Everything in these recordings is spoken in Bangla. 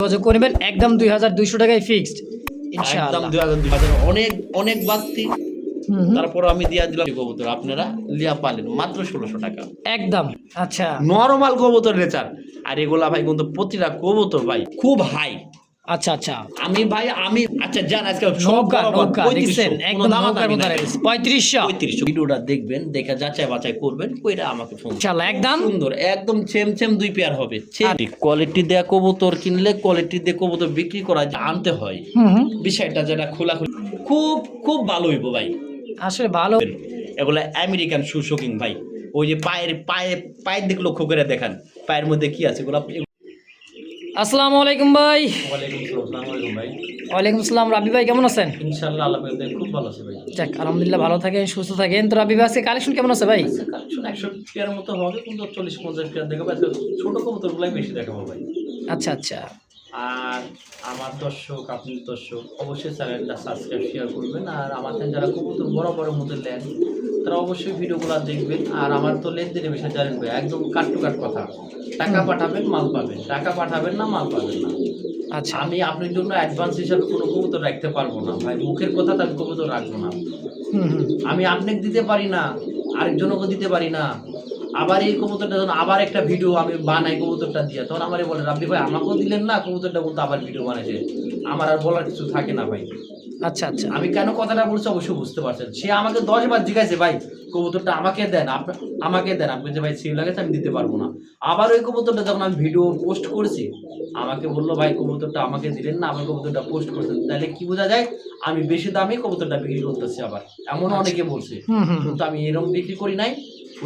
যোগাযোগ করবেন একদম 2200 টাকায় ফিক্সড একদম ইনশাআল্লাহ। 2000 অনেক অনেক বাড়তি, তারপর আমি দিয়া দিলাম কবুতর, আপনারা লিয়া পালেন মাত্র 1600 টাকা একদম। আচ্ছা নরমাল কবুতর রেচার। আর এগুলা ভাই কিন্তু প্রতিটা কবুতর ভাই খুব হাই। আচ্ছা আচ্ছা আমি আচ্ছা জান আজকে নৌকা নৌকা দেখছেন একদম নৌকার মতো 3500 3500 ভিডিওটা দেখবেন, দেখে যাচাই বাছাই করবেন, কইরা আমাকে ফোন ইনশাআল্লাহ একদম সুন্দর একদম সেম দুই পেয়ার হবে। কোয়ালিটি দেয়া কবুতর কিনলে কোয়ালিটি দিয়ে কবুতর বিক্রি করা আনতে হয়, বিষয়টা যেটা খোলাখুলি খুব খুব ভালো হইব ভাই। আসলে ভালো। এগুলা আমেরিকান সুশোকিং ভাই, ওই যে পায়ের দিকে লক্ষ্য করে দেখান পায়ের মধ্যে কি আছে এগুলা। আসসালামু আলাইকুম ভাই। ওয়ালাইকুম ভাই। ওয়ালাইকুম আসসালাম। রাবি ভাই কেমন আছেন? ইনশাআল্লাহ আল্লাহ পাকের দয়ায় খুব ভালো আছে ভাই। যাক আলহামদুলিল্লাহ, ভালো থাকেন সুস্থ থাকেন। তো রাবি ভাই আজকে কালেকশন কেমন আছে ভাই? কালেকশন 100 পেয়ার মতো হবে, কিন্তু 40-50 পেয়ার দেখাবো। আজকে ছোট কবুতরগুলাই বেশি দেখাবো ভাই। আচ্ছা আচ্ছা। আর আমার দর্শক, আপনি দর্শক অবশ্যই চ্যানেলটা সাবস্ক্রাইব শেয়ার করবেন। আর আমার যারা কবুতর বড় বড় মতো নেন তারা অবশ্যই ভিডিওগুলো দেখবেন। আর আমার তো লেনদেনের বিষয়ে জানেন ভাই, একদম কাট টু কাট কথা, টাকা পাঠাবেন মাল পাবেন, টাকা পাঠাবেন না মাল পাবেন না। আচ্ছা আমি আপনার জন্য অ্যাডভান্স হিসাবে কোনো কবুতর রাখতে পারবো না ভাই, মুখের কথা আমি কবুতর রাখবো না। আমি আপনাকে দিতে পারি না, আরেকজনকে দিতে পারি না। আবার এই কবুতরটা যখন আবার একটা ভিডিও আমি বানাই কবুতরটা দিয়ে, তখন আমারে বলে রাব্বি ভাই আমাকেও দিলেন না, কবুতরটা বলতে আবার ভিডিও বানাইছে। আমার আর বলার কিছু থাকে না ভাই। আচ্ছা আচ্ছা। আমি কেন কথাটা বলছি অবশ্যই বুঝতে পারছেন। সে আমাকে 10 বার জিজ্ঞাসা ভাই কবুতরটা আমাকে দেন, আমাকে দেন। আপনি যে ভাই সিল লাগেছে আমি দিতে পারবো না। আবার ওই কবুতরটা যখন আমি ভিডিও পোস্ট করেছি আমাকে বললো ভাই কবুতরটা আমাকে দিলেন না, আমার কবুতরটা পোস্ট করছেন। তাহলে কি বোঝা যায় আমি বেশি দামে কবুতরটা বিক্রি করতেছি। আবার এমন অনেকে বলছে, কিন্তু আমি এরকম বিক্রি করি নাই।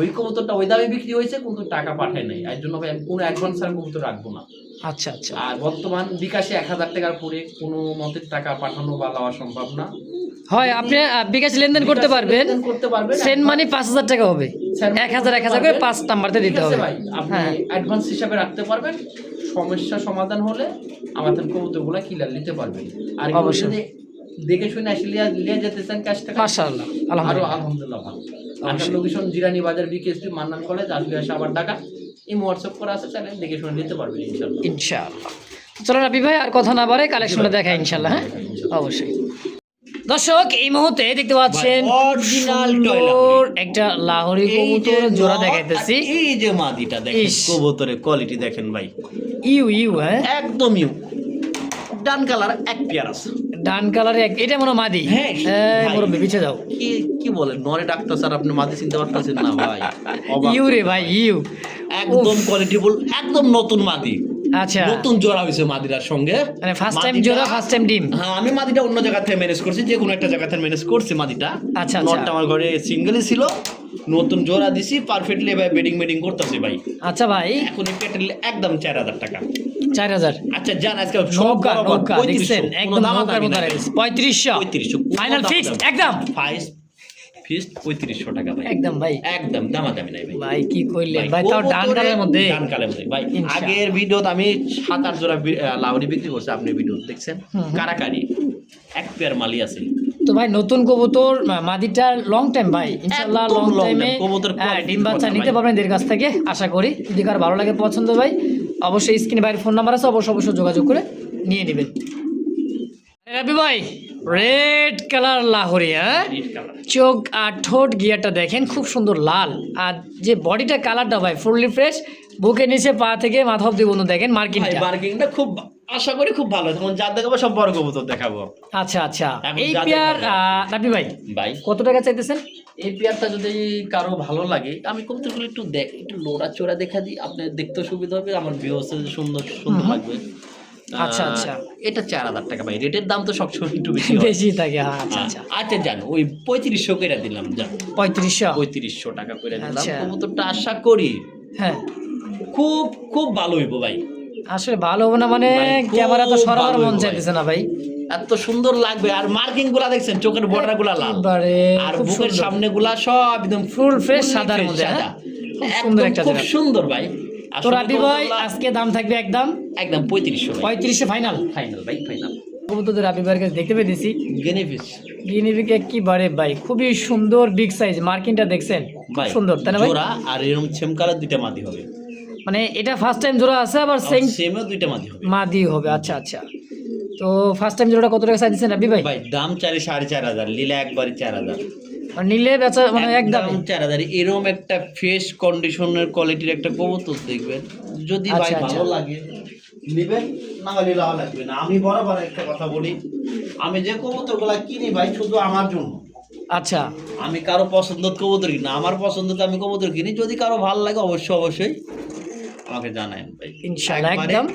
ওই কবুতরটা ওই দামে বিক্রি হয়েছে, কিন্তু টাকা পাঠায় নাই। এর জন্য ভাই আমি কোনো অ্যাডভান্স আর কবুতর রাখবো না। আচ্ছা আচ্ছা। আর বর্তমান বিকাশে 1000 টাকার পরে কোনো মতে টাকা পাঠানো বা লওয়া সম্ভব না। হয় আপনি বিকাশ লেনদেন করতে পারবেন, সেন্ড মানি 5000 টাকা হবে। 1000 করে 5 নাম্বারতে দিতে হবে ভাই। আপনি অ্যাডভান্স হিসাবে রাখতে পারবেন, সমস্যা সমাধান হলে আমাদের কবুতরগুলো ক্লিয়ার নিতে পারবেন। আর অবশ্যই দেখে শুনে আসলে নিয়ে যেতে চান ক্যাশ টাকা, মাশাআল্লাহ আলহামদুলিল্লাহ ভালো। আমার লোকেশন জিরানি বাজার বিকেএসপি মান্নান কলেজ, আসবে আসে আবার ঢাকা। এই হোয়াটসঅ্যাপ করা আছে, চ্যানেল দেখে শুনে নিতে পারবেন ইনশাআল্লাহ। ইনশাআল্লাহ। চলো রাবি ভাই আর কথা না বাড়ে কালেকশনটা দেখাই ইনশাআল্লাহ। হ্যাঁ অবশ্যই। দর্শক এই মুহূর্তে দেখতে পাচ্ছেন অরিজিনাল একটা লাহোরি কবুতর জোড়া দেখাইতেছি। এই যে মাদিটা দেখেন, কবুতরের কোয়ালিটি দেখেন ভাই, ইউ হ্যাঁ একদম ইউ। ডান কালার এক পেয়ার আছে, ডান কালারে এটা মনে মাদি। হ্যাঁ পুরো পিছে যাও। কি বলেন নরে ডাক্তার স্যার, আপনি মাদি চিনতে পারতেছেন না ভাই? ইউ রে ভাই ইউ, একদম কোয়ালিটিফুল, একদম নতুন মাদি। আচ্ছা নতুন জোড়া হয়েছে মাদিরার সঙ্গে, মানে ফার্স্ট টাইম জোড়া, ফার্স্ট টাইম ডিম। হ্যাঁ আমি মাদিটা অন্য জায়গা থেকে ম্যানেজ করছি, যে কোনো একটা জায়গা থেকে ম্যানেজ করছি মাদিটা। আচ্ছা নটটা আমার ঘরে সিঙ্গেলই ছিল, নতুন জোড়া দিছি পারফেক্টলি ভাই, বেডিং করতেছে ভাই। আচ্ছা ভাই এখন এই পেটেল একদম 4000 টাকা। 4000। আচ্ছা জান আজকে নৌকা নৌকা দেখছেন একদম নৌকার মতো 3500 ফাইনাল ফিক্স একদম ফিক্সড 3500 টাকা ভাই। একদম ভাই একদম দামাদামি নাই ভাই। ভাই কি কইলেন ভাই, তাও ডান কালের মধ্যে। ডান কালের মধ্যে ভাই। আগের ভিডিওতে আমি 7-8 জোড়া লাউরি বিক্রি করছি, আপনি ভিডিও দেখছেন কারাকারি এক পেয়ার মালি আছে। তো ভাই নতুন কবুতর মাদিটা লং টাইম ভাই ইনশাআল্লাহ, লং টাইমে ডিম বাচ্চা নিতে পারবেন এদের কাছ থেকে আশা করি। যদি কার ভালো লাগে পছন্দ ভাই অবশ্যই স্ক্রিনে ভাইয়ের ফোন নাম্বার আছে, অবশ্যই যোগাযোগ করে নিয়ে নেবেন। রাবি ভাই রেড কালার লাহোরি, হ্যাঁ চোখ আর ঠোঁট গিয়ারটা দেখেন খুব সুন্দর লাল, আর যে বডিটা কালারটা ভাই ফুললি ফ্রেশ, বুকে নিচে পা থেকে মাথা অব্দি বন্ধু দেখেন মার্কিংটা খুব আশা করি খুব ভালো। তখন যা দেখাবো সব বড় কবুতর দেখাবো। আচ্ছা আচ্ছা। এই পেয়ার রাবি ভাই কত টাকা চাইতেছেন? এই পেয়ারটা যদি কারো ভালো লাগে আমি কবুতরগুলো একটু লোড়া চোরা দেখা দিই, আপনার দেখতে সুবিধা হবে, আমার ভিউসে সুন্দর লাগবে। আচ্ছা আচ্ছা। এটা 4000 টাকা ভাই, রেটের দাম তো সবসময় একটু বেশি থাকে। আচ্ছা আচ্ছা আচ্ছা জানো ওই 3500 করে দিলাম, জান 3500 টাকা করে দিলাম। কবুতরটা আশা করি হ্যাঁ খুব খুব ভালো হইব ভাই। আসলে ভালো হবে না মানে ক্যামেরা তো সরাবার মন চাইতেছে না ভাই, এত সুন্দর লাগবে। আর মার্কিং গুলা দেখছেন, চোখের বর্ডার গুলা লাল, আর বুকের সামনে গুলা সব একদম ফুল ফ্রেশ সাদার মধ্যে। সুন্দর একটা খুব সুন্দর ভাই। তো রাবি ভাই আজকে দাম থাকবে একদম 3500 ফাইনাল ভাই ফাইনাল। কবুতর রাবি ভাইয়ের কাছে দেখতে পেয়েছি গিনিফিশ একেবারে ভাই খুবই সুন্দর বিগ সাইজ, মার্কিংটা দেখছেন সুন্দর তাই না ভাই? জোড়া আর এরকম সেম কালার দুইটা মাদি হবে। মানে এটা ফার্স্ট টাইম জোড়া আছে আবার সেমও দুইটা মাদি হবে। মাদি হবে, আচ্ছা আচ্ছা। তো ফার্স্ট টাইম জোড়াটা কত টাকা চাই দিচ্ছেন রাব্বি ভাই? ভাই দাম চারে 4,500, নিলে একবারে 4,000, আর নিলে বেচা মানে একদম 4,000। এরকম একটা ফ্রেশ কন্ডিশনের কোয়ালিটির একটা কবুতর দেখবেন, যদি ভাই আচ্ছা, আচ্ছা। ভালো লাগে নেবেন, না হলে লাভ লাগবে না। আমি বরাবর একটা কথা বলি, আমি যে কবুতরগুলা কিনি ভাই শুধু আমার জন্য, আচ্ছা আমি কারো পছন্দ কবুতর কিনি না, আমার পছন্দ তো আমি কবুতর কিনি। যদি কারো ভালো লাগে অবশ্যই আমাকে জানায়েন ভাই। ইনশাআল্লাহ একবারে একদম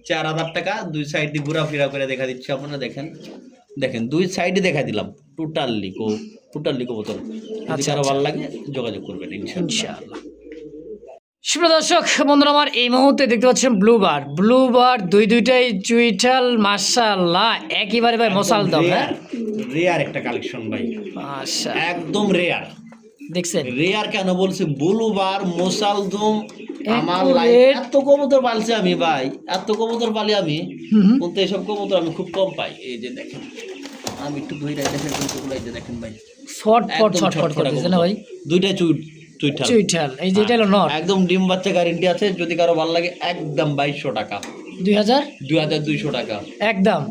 4,000 টাকা, দুই সাইড দিয়ে ঘোরাফেরা করে দেখা দিচ্ছি আপনারা। দেখেন দুই সাইডে দেখা দিলাম টোটালি কবুতর। যদি আচ্ছা, কারো আচ্ছা। ভালো লাগে যোগাযোগ করবেন ইনশাআল্লাহ। ইনশাআল্লাহ। সুপ্রিয় দর্শক বন্ধুরা আমার, এই মুহূর্তে দেখতে পাচ্ছেন ব্লুবার দুইটাই চুইঠাল, মাশাআল্লাহ একেবারে ভাই মশাল দাম। হ্যাঁ রেয়ার একটা কালেকশন ভাই, মাশাআল্লাহ একদম রেয়ার। দেখছেন রেয়ার কেন বলছি, ব্লুবার মোসালদম, আমার Accurate। লাইফ এত কবুতর পালছি আমি ভাই, এত কবুতর পালি আমি, হুম। কিন্তু এসব কবুতর আমি খুব কম পাই। এই যে দেখেন, আমি একটু দুই রাইতে কবুতরগুলো এই যে দেখেন ভাই, ছটফট করতেছে না ভাই? দুইটাই চুইঠাল। চুইঠাল, এই যে এটা হলো নর। একদম ডিম বাচ্চা গ্যারেন্টি আছে। যদি কারো ভালো লাগে একদম 2,200 টাকা, 2000 টাকা একদম।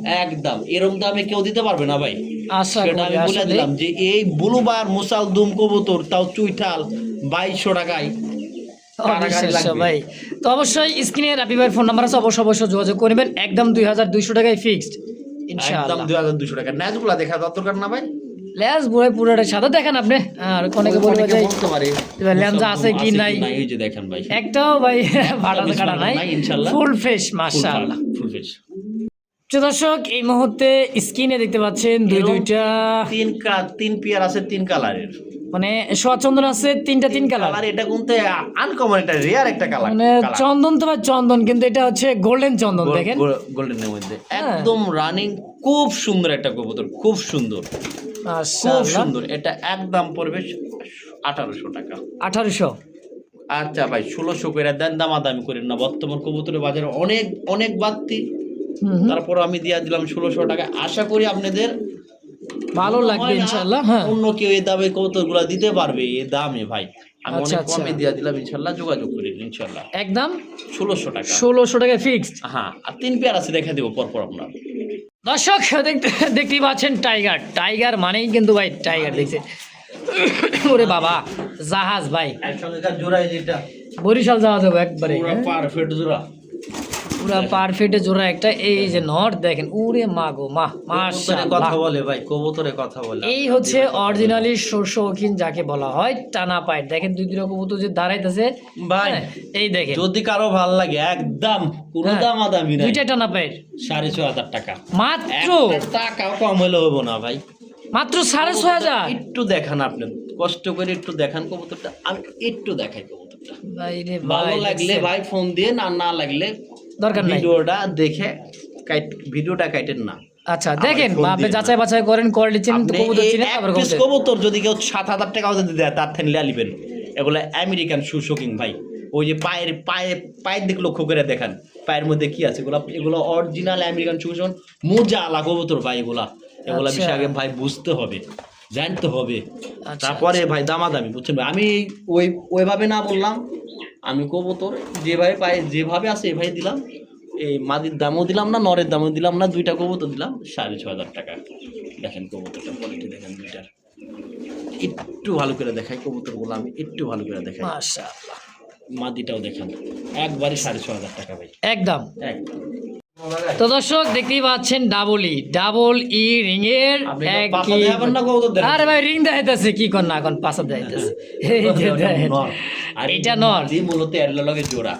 এরকম দামে কেউ দিতে পারবে না ভাই। আশা সেটা করি আমি বলে আসলে দিলাম যে এই ব্লুবার মোসালদম কবুতর, তাও চুইঠাল, 2,200 টাকায় কারাগারি অবিশ্বাস্য লাগবে। ভাই। তো অবশ্যই স্ক্রিনে রাব্বি ভাইয়ের ফোন নাম্বার আছে, অবশ্যই যোগাযোগ করবেন। একদম 2200 টাকায় ফিক্সড একদম ইনশাআল্লাহ। 2,200 টাকা। ন্যাচগুলা দেখা দরকার না ভাই, লেজ বুড়ে পুরোটা সাদা দেখেন আপনি, আর অনেকে বলবে অনেকে যে বলতে পারে এবার ল্যাংচা আছে কি নাই। এই যে দেখেন ভাই, একটাও ভাই ফাটা কাটা নাই, ইনশাআল্লাহ ফুল ফ্রেশ মাশাআল্লাহ। Full fresh. তো দর্শক এই মুহূর্তে স্ক্রিনে দেখতে পাচ্ছেন দুইটা তিন পেয়ার আছে, 3 কালারের, মানে চন্দন আছে, তিনটা 3 কালার। কালার এটা কিন্তু আনকমন, একটা রেয়ার একটা কালার। মানে চন্দন তো ভাই চন্দন, কিন্তু এটা হচ্ছে গোল্ডেন চন্দন দেখেন, গোল্ডেনের মধ্যে হ্যাঁ। একদম রানিং, খুব সুন্দর একটা কবুতর, খুব সুন্দর। মাশাআল্লাহ। এটা একদম পড়বে 1,800 টাকা। 1800। আচ্ছা ভাই 1,600 করে দেন, দামাদামি করেন না। বর্তমান কবুতরের বাজারে অনেক বাড়তি, তারপর আমি দিয়ে দিলাম 1,600 টাকা। আশা করি আপনাদের ভালো লাগবে ইনশাআল্লাহ। হ্যাঁ অন্য কেউ এই দামে কবুতরগুলো দিতে পারবে এই দামে ভাই, আমি আচ্ছা, অনেক কমে দিয়ে দিলাম ইনশাআল্লাহ। যোগাযোগ করেন ইনশাআল্লাহ। একদম 1,600 টাকা। 1600 টাকায় ফিক্সড। হ্যাঁ, আর 3 পেয়ার আছে, দেখা দেবো পরপর আপনার। দর্শক দেখতেই পাচ্ছেন টাইগার মানেই কিন্তু ভাই টাইগার দেখছে। ওরে বাবা জাহাজ ভাই, একসঙ্গেকার জোড়াই যেটা বরিশাল যাওয়া যাবে একবারে, পুরো পারফেক্ট জোড়া, পুরো পারফেক্ট জোড়া একটা। এই যে নট দেখেন, ওরে মা গো মা, কবুতরে মাশাআল্লাহ। কথা বলে ভাই, কবুতরে কথা বলে। এই হচ্ছে অরিজিনালি শৌখিন যাকে বলা হয়, টানা পাইট। দেখেন দুই কবুতর যে দাঁড়াইতেছে ভাই, হ্যাঁ, এই দেখেন যদি কারো ভালো লাগে একদম কোনো হ্যাঁ, দামাদামি নাই, দুইটা টানা পাইট 6,500 টাকা মাত্র। একটা টাকাও কম হলে হবো না ভাই, মাত্র 6,500। একটু দেখান আপনি, কষ্ট করে একটু দেখান কবুতরটা, আমি একটু দেখাই কবুতরটা। ভাই রে ভালো ভাই, লাগলে দেখছেন? ভাই ফোন দিয়ে, না লাগলে দরকার নাই। ভিডিওটা দেখে ভিডিওটা কাটেন না। আচ্ছা আমার দেখেন, ফোন আপনি দিন না। যাচাই বাছাই করেন, কোয়ালিটি চিনেন, তো আপনি কবুতর এই চিনেন, এক তারপর পিস কবুতর। কবুতর যদি কেউ 7,000 টাকাও যদি দেয়, তার থেকে লিয়া লিবেন। এগুলো আমেরিকান শোকিং ভাই, ওই যে পায়ের দিকে লক্ষ্য করে দেখেন, পায়ের মধ্যে কি আছে, এগুলো অরিজিনাল আমেরিকান শোকিং, মোজা আলা কবুতর ভাই। এগুলা আচ্ছা। বিষয় আগে ভাই বুঝতে হবে, জানতে হবে, আচ্ছা, তারপরে ভাই দামাদামি, বুঝছেন ভাই। আমি ওইভাবে না বললাম, আমি কবুতর যেভাবে পাই, যেভাবে আছে এভাবে দিলাম। এই মাদির দামও দিলাম না, নরের দামও দিলাম না, দুইটা কবুতর দিলাম 6,500 টাকা। দেখেন কবুতরটা কোয়ালিটি দেখেন, দুইটার একটু ভালো করে দেখাই কবুতরগুলো, আমি একটু ভালো করে দেখাই। মাশাআল্লাহ, মাদিটাও দেখেন, একবারে 6,500 টাকা ভাই, একদম। একদম। তো দর্শক দেখতেই পাচ্ছেন ডাবল ই রিং এর আপনি তো পাছা দেখাবেন না কবুতর দেখেন। আরে ভাই রিং দেখাইতেছে কি কর না, এখন পাছা দেখাইতেছে। এই যে দেখেন, নর। আর এটা নর। মাদি মূলত এর লগে জোড়া।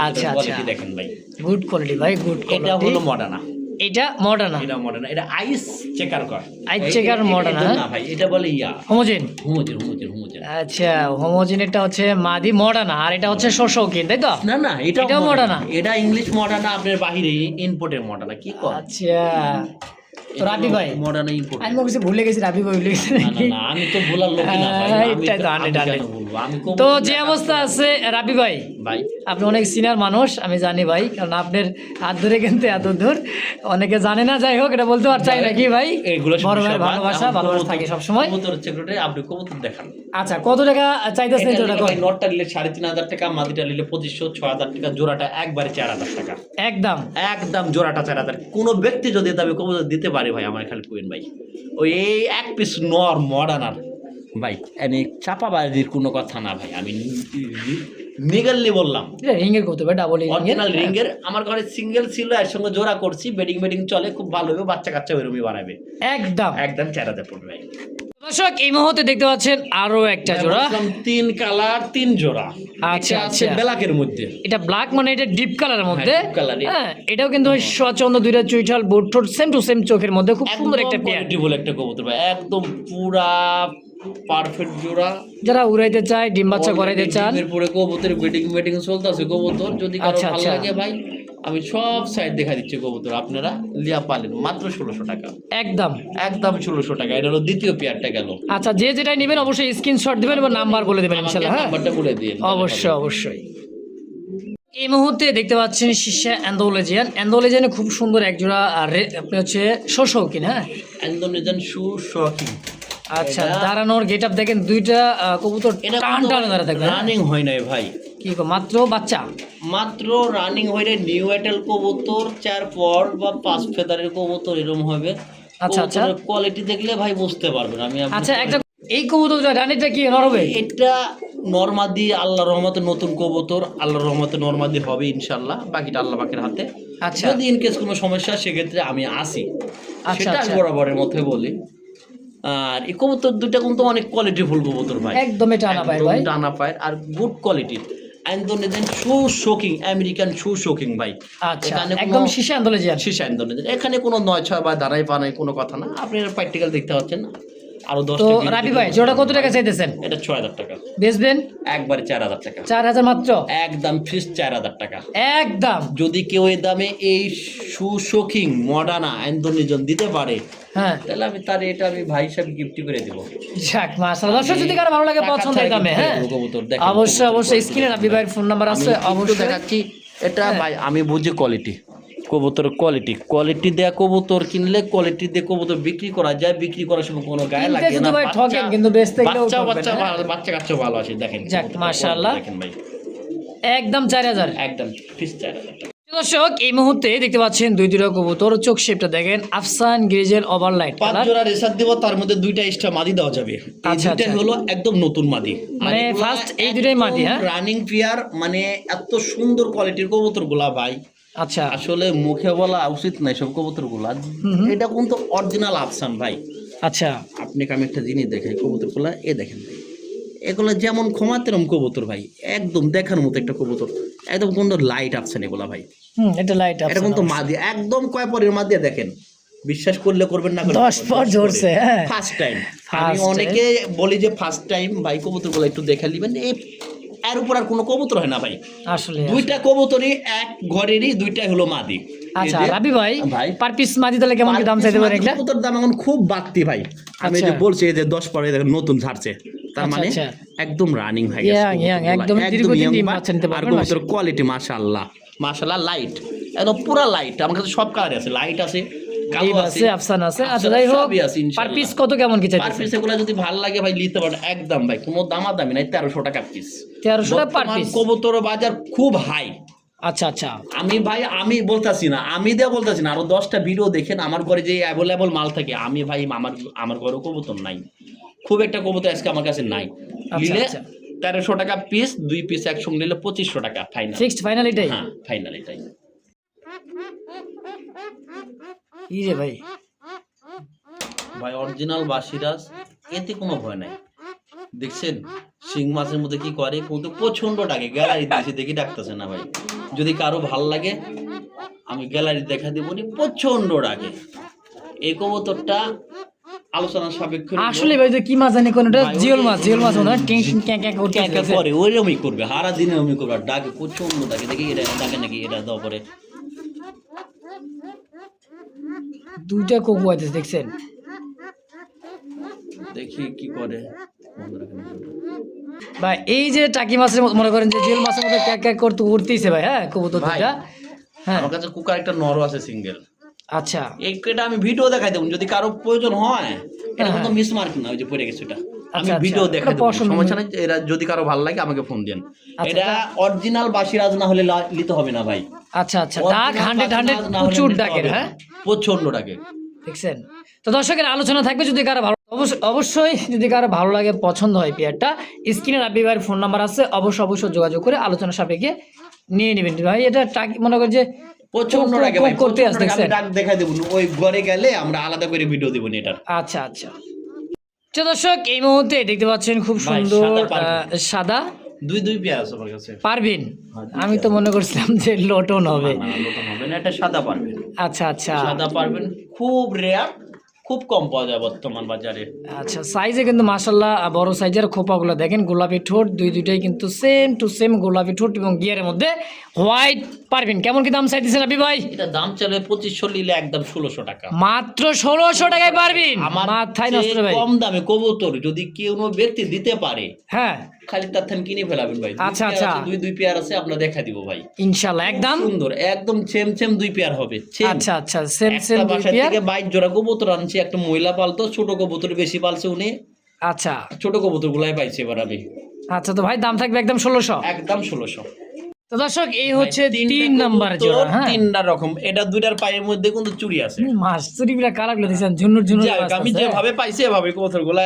আচ্ছা, কোয়ালিটি আচ্ছা। দেখেন ভাই, গুড কোয়ালিটি ভাই, গুড এটা কোয়ালিটি। হলো মডার্না, এটা মডার্না, এটা মডার্না, এটা আইস চেকার কর, আইস চেকার মডার্না, না ভাই, এটা বলে হোমোজেন। হোমোজেন। আচ্ছা হোমোজেন, এটা হচ্ছে মাদি মডার্না, আর এটা হচ্ছে শৌখিন, তাই তো? না এটাও মডার্না। এটা ইংলিশ মডার্না, আপনার বাহিরে ইম্পোর্টের মডার্না। কি কর? আচ্ছা তো রাবি ভাই, মডার্না ইম্পোর্ট। আমি কিছু ভুলে গেছি, রাবি ভাই ভুলে গেছি নাকি? না, আমি তো ভুলার লোক না ভাই, আমি এটাই তো আমি 100 কেন বলবো? বলবো আমি তো যে অবস্থা আছে রাবি ভাই, ভাই আপনি অনেক সিনিয়র মানুষ আমি জানি ভাই, কারণ আপনার হাত ধরে কিন্তু এত দূর অনেকে জানে না, যাই হোক এটা বলতে পারছি নাকি ভাই, এগুলো বড় ভাই ভালোবাসা থাকে সবসময়। কবুতর সেক্রেটারি আপনি কবুতর দেখান। আচ্ছা কত টাকা চাইতেছেন এটা জোড়া? ভাই নটটা নিলে 3,500 টাকা, মাদিটা নিলে 2500, 6000 টাকা, জোড়াটা একবারে 4000 টাকা একদম একদম, জোড়াটা 4000। কোনো ব্যক্তি যদি দাবি কবুতর দিতে পারে ভাই আমার খালি কুইন ভাই, ওই এই এক পিস নর মডার্নার ভাই, এনে চাপাবাজির কোনো কথা না ভাই, আমি নিগেললি বললাম। এটা রিংয়ের কত ভাই? ডাবল অরিজিনাল রিংয়ের আমার ঘরে সিঙ্গেল ছিল, এর সঙ্গে জোড়া করছি, বেডিং চলে খুব ভালো হবে, বাচ্চা কাচ্চা ওইরকমই বানাবে। একদম একদম 4000 পড়বে ভাই। দর্শক এই মুহূর্তে দেখতে পাচ্ছেন আরো একটা জোড়া, 3 কালার 3 জোড়া। আচ্ছা, এটা আছে আচ্ছা। ব্ল্যাকের মধ্যে, এটা ব্ল্যাক মানে এটা ডিপ কালারের মধ্যে, deep colour-এ। হ্যাঁ এটাও কিন্তু ওই স্বচ্ছন্দ দুইটা চুইঠাল বুট ঠোঁট সেম টু সেম চোখের মধ্যে খুব সুন্দর একটা পেয়ার। কোয়ালিটিফুল একটা কবুতর ভাই, একদম পুরা পারফেক্ট জোড়া। যারা উড়াইতে চায়, ডিম বাচ্চা করাইতে চান, ডিমের পরে কবুতর বেডিং চলতেছে কবুতর, যদি কারো আচ্ছা, ভালো আচ্ছা। লাগে ভাই আমি সব সাইড দেখা দিচ্ছি কবুতর, আপনারা লিয়া পালেন মাত্র 1600 টাকা, একদম একদম 1600 টাকা। এটা হলো দ্বিতীয় পেয়ারটা গেল। আচ্ছা যে যেটাই নেবেন অবশ্যই স্ক্রিনশট দিবেন এবং নাম্বার বলে দেবেন ইনশাআল্লাহ। হ্যাঁ নাম্বারটা বলে দিন অবশ্যই অবশ্যই। এই মুহূর্তে দেখতে পাচ্ছেন শীর্ষে অ্যান্ডোলেজিয়ানে খুব সুন্দর এক জোড়া আপনি হচ্ছে শৌখিন, হ্যাঁ ইন্দোনেশিয়ান শু শকিং। আচ্ছা দাঁড়ানোর গেট আপ দেখেন, দুইটা কবুতর এটা টান টানে দাঁড়া থাকবে, রানিং হয় নাই ভাই, কি গো, মাত্র বাচ্চা, মাত্র রানিং হইলে নিউ এটেল কবুতর 4 পর বা 5 ফেদারের কবুতর এরকম হবে। আচ্ছা, আচ্ছা। কোয়ালিটি দেখলে ভাই বুঝতে পারবেন। আমি আচ্ছা একটা এই কবুতরটা রানিটা কি নর হবে? এটা নরমাদি আল্লাহর রহমতে নতুন কবুতর, আল্লাহর রহমতে নরমাদি হবে ইনশাআল্লাহ, বাকিটা আল্লাহ পাকের হাতে। আচ্ছা যদি ইন কেস কোনো সমস্যা সেক্ষেত্রে আমি আসি, আচ্ছা, সেটা আচ্ছা। বরাবরের মধ্যে বলি। আর এই কবুতর দুইটা কিন্তু অনেক কোয়ালিটিফুল কবুতর ভাই, একদমই টানা পায় ভাই, টানা পায় আর গুড কোয়ালিটির। ইন্দোনেশিয়ান শু শোকিং, আমেরিকান শু শোকিং ভাই। আচ্ছা এখানে একদম শীর্ষে অ্যান্ডোলেজিয়ান। শীর্ষ ইন্দোনেশিয়ান, এখানে কোনো 9-6 বা দাঁড়াই পানাই কোনো কথা না, আপনি প্র্যাকটিক্যাল দেখতে পাচ্ছেন। আরো 10 তো রাবি ভাই জোড়া কত টাকা চাইতেছেন? এটা 6000 টাকা বেচবেন? একবারে 4000 টাকা, 4000 মাত্র, একদম ফিক্স 4000 টাকা একদম। যদি কেউ এই দামে এই সুশোকিং মডার্না ইন্দোনেশিয়ান দিতে পারে, হ্যাঁ তাহলে আমি তার এটা আমি ভাই হিসাবে গিফট করে দেবো। যাক মাশাআল্লাহ। দর্শক যদি কারো ভালো লাগে পছন্দের দামে, হ্যাঁ অবশ্যই অবশ্যই স্ক্রিনে রাবি ভাইয়ের ফোন নাম্বার আছে, অবশ্যই দেখাচ্ছি। এটা ভাই আমি বুঝি কোয়ালিটি, কবুতর কোয়ালিটি দেয়া কবুতর কিনলে কোয়ালিটি দিয়ে কবুতর বিক্রি করা যায়, বিক্রি করার সময় কোনো গায়ে লাগে না। ভাই ঠকেন কিন্তু বেচতে গেলেও বাচ্চা কাচ্চা ভালো আছে দেখেন। যাক মাশাআল্লাহ, দেখেন ভাই একদম 4000, একদম ফিক্স 4000। দর্শক এই মুহূর্তে দেখতে পাচ্ছেন দুইটা কবুতর, চোখ শেপটা দেখেন আফসান গ্রিজেল ওভারলাইট 5 জোড়া রেসার দিব, তার মধ্যে 2টা এক্সট্রা মাদি দেওয়া যাবে। আচ্ছা, এটা হলো একদম নতুন মাদি, মানে ফার্স্ট এই দুটাই মাদি, হ্যাঁ রানিং পেয়ার, মানে এত সুন্দর কোয়ালিটির কবুতরগুলা ভাই আচ্ছা আসলে মুখে বলা উচিত নাই সব কবুতরগুলা। এটা কিন্তু অরিজিনাল আফসান ভাই। আচ্ছা আপনাকে আমি একটা জিনিস দেখাই, কবুতরগুলা এ দেখেন ভাই, এগুলো যেমন ক্ষমা তেরম কবুতর ভাই, একদম দেখার মতো একটা কবুতর, একদম কোন লাইট আফসান এগুলা ভাই। এটা লাইট এটা কিন্তু মাদি, একদম কয় পরের মাদি দেখেন, বিশ্বাস করলে করবেন না 10 পর ধরছে, হ্যাঁ ফার্স্ট টাইম। আমি অনেকে বলি যে ফার্স্ট টাইম ভাই কবুতরগুলো একটু দেখে নেবেন, এর উপর আর কোনো কবুতর হয় না ভাই, আসলে দুইটা কবুতরই এক ঘরেরই, দুইটাই হলো মাদি। আচ্ছা রাবি ভাই ভাই পার পিস মাদি তাহলে কেমন কি দাম চাইতে পারেন? এটা কবুতর দাম এখন খুব বাড়তি ভাই, আমি যে বলছি এই যে 10 পরে নতুন ছাড়ছে, তার আচ্ছা, মানে আচ্ছা। একদম রানিং হয়ে Young, একদম দীর্ঘদিন ডিম বাচ্চা নিতে আর পারবেন। কবুতর কোয়ালিটি মাশাআল্লাহ লাইট, একদম পুরো লাইট। আমার কাছে সব কালার আছে, লাইট আছে, কালো ডিম আছে, আছে, আফসান আছে। আচ্ছা যাই হোক সবই আছে পার ইনশাআল্লাহ। পিস কত কেমন কি পার চাইতেছেন? পিস এগুলো যদি ভালো লাগে ভাই নিতে পারেন, একদম ভাই কোনো দামাদামি নাই, 1300 টাকা পিস। 1300 টাকা পার পিস। কবুতর বাজার খুব হাই। আচ্ছা আচ্ছা আমি বলতাছি না, বলতাছি না, আরো 10টা ভিডিও দেখেন আমার ঘরে যে অ্যাভেলেবল মাল থাকে। আমি ভাই আমার ঘরে কবুতর নাই, খুব একটা কবুতর আজকে আমার কাছে নাই। নিলে 1300 টাকা পিস, 2 পিস একসঙ্গে নিলে 2500 টাকা ফাইনাল, ফিক্সড ফাইনাল এটাই? হ্যাঁ ফাইনাল এটাই। ই রে ভাই ভাই অরিজিনাল বাসিরাজ, এতে কোনো ভয় নাই। দেখছেন শিং মাছের মধ্যে কি করে, কিন্তু প্রচন্ড ডাকে, গ্যালারিতে এসে দেখি ডাকতেছে না ভাই। যদি কারো ভাল লাগে আমি গ্যালারি দেখা দিব, প্রচন্ড ডাকে। এই কবুতরটা আলোচনা সাপেক্ষ আসলে ভাই তো কি মাছ জানি কোনটা, জিওল মাছ মনে হয় টেনশন ক্যাঁ ক্যাঁ করতে আছে করে, ওইরকমই করবে, সারা দিনে ওরকমই করবে, আর ডাকে প্রচন্ড ডাকে। দেখি এটা ডাকে নাকি, এটা দাও পরে দুইটা কোকো আছে দেখছেন, দেখি কি করে। ভাই এই যে টাকি মাছের মনে করেন যে জিওল মাছের মধ্যে ক্যাক ক্যাক করতে উঠতেইছে ভাই, হ্যাঁ কবুতর ভাই, দুটা। হ্যাঁ আমার কাছে কুকার একটা নরও আছে সিঙ্গেল, আচ্ছা এটা আমি ভিডিও দেখাই দেবো যদি কারো প্রয়োজন হয়। এটা হ্যাঁ, কিন্তু মিস মার্ক না, ওই যে পড়ে গেছে এটা, আমি আচ্ছা, ভিডিও আচ্ছা, দেখাই এটা দেবো, পশম। সমস্যা নাই। এরা যদি কারো ভালো লাগে আমাকে ফোন দেন। আচ্ছা, এটা অরিজিনাল বাসিরাজ না হলে নিতে হবে না ভাই। আচ্ছা আচ্ছা, ডাক 100 প্রচুর ডাকের, হ্যাঁ প্রচন্ড ডাকে। দেখছেন। তো দর্শকের আলোচনা থাকবে, যদি কারো ভালো অবশ্যই যদি কারো ভালো লাগে পছন্দ হয় পেয়ারটা, স্ক্রিনে রাব্বি ভাইয়ের ফোন নাম্বার আছে, অবশ্যই যোগাযোগ করে আলোচনা সাপেক্ষে নিয়ে নেবেন ভাই। এটা টাকি মনে করেন যে প্রচন্ড ডাকে ভাই, করতে প্রচন্ড আসছে, ডাকে। আমি দেখছেন। ডাক দেখাই দেবো, ওই ঘরে গেলে আমরা আলাদা করে ভিডিও দেবো এটার। আচ্ছা আচ্ছা। তো দর্শক এই মুহূর্তে দেখতে পাচ্ছেন খুব ভাই, সুন্দর সাদা পারবিন। সাদা দুই পেয়ার আছে আমার কাছে। পারবিন, আমি তো মনে করছিলাম যে লোটন হবে। না, না, নতুন হবে না, এটা সাদা পারবেন। আচ্ছা আচ্ছা সাদা পারবেন খুব রেয়ার, খুব কম পাওয়া যায় বর্তমান বাজারে। আচ্ছা, সাইজে কিন্তু মাশাল্লাহ বড় সাইজের খোপাগুলো দেখেন, গোলাপি ঠোঁট, দুইটাই কিন্তু সেম টু সেম গোলাপি ঠোঁট এবং গিয়ারের মধ্যে হোয়াইট পারবেন। কেমন কি দাম চাইতেছেন রাব্বি ভাই? এটা দাম চলে 2500, নিলে একদম 1600 টাকা। মাত্র 1600 টাকায় পারবেন, আমার মাথায় নষ্ট রে ভাই। কম দামে কবুতর যদি কেউ ব্যক্তি দিতে পারে, হ্যাঁ খালি তার থান কিনে ফেলাবেন ভাই। আচ্ছা, আচ্ছা। দুই পেয়ার আছে, আপনার দেখা দিব ভাই ইনশাআল্লাহ একদম সুন্দর, একদম সেম দুই পেয়ার হবে। same। আচ্ছা আচ্ছা, সেম একটা সেম দুই বাসা পেয়ার। থেকে 22 জোড়া কবুতর আনছি, একটা মহিলা পালতো, ছোট কবুতর বেশি পালছে উনি, আচ্ছা ছোট কবুতর গুলাই পাইছে এবার আমি। আচ্ছা, তো ভাই দাম থাকবে একদম 1600। একদম 1600। তো দর্শক এই হচ্ছে 3 নাম্বার জোড়া, হ্যাঁ তিনটা রকম, এটা দুইটার পায়ের মধ্যে কিন্তু চুড়ি আছে। মাছ চুরিগুলা কালার গুলো দিয়েছেন ঝুনুর ঝুনুর যাই হোক, আমি যেভাবে পাইছি এভাবে কবুতর গুলা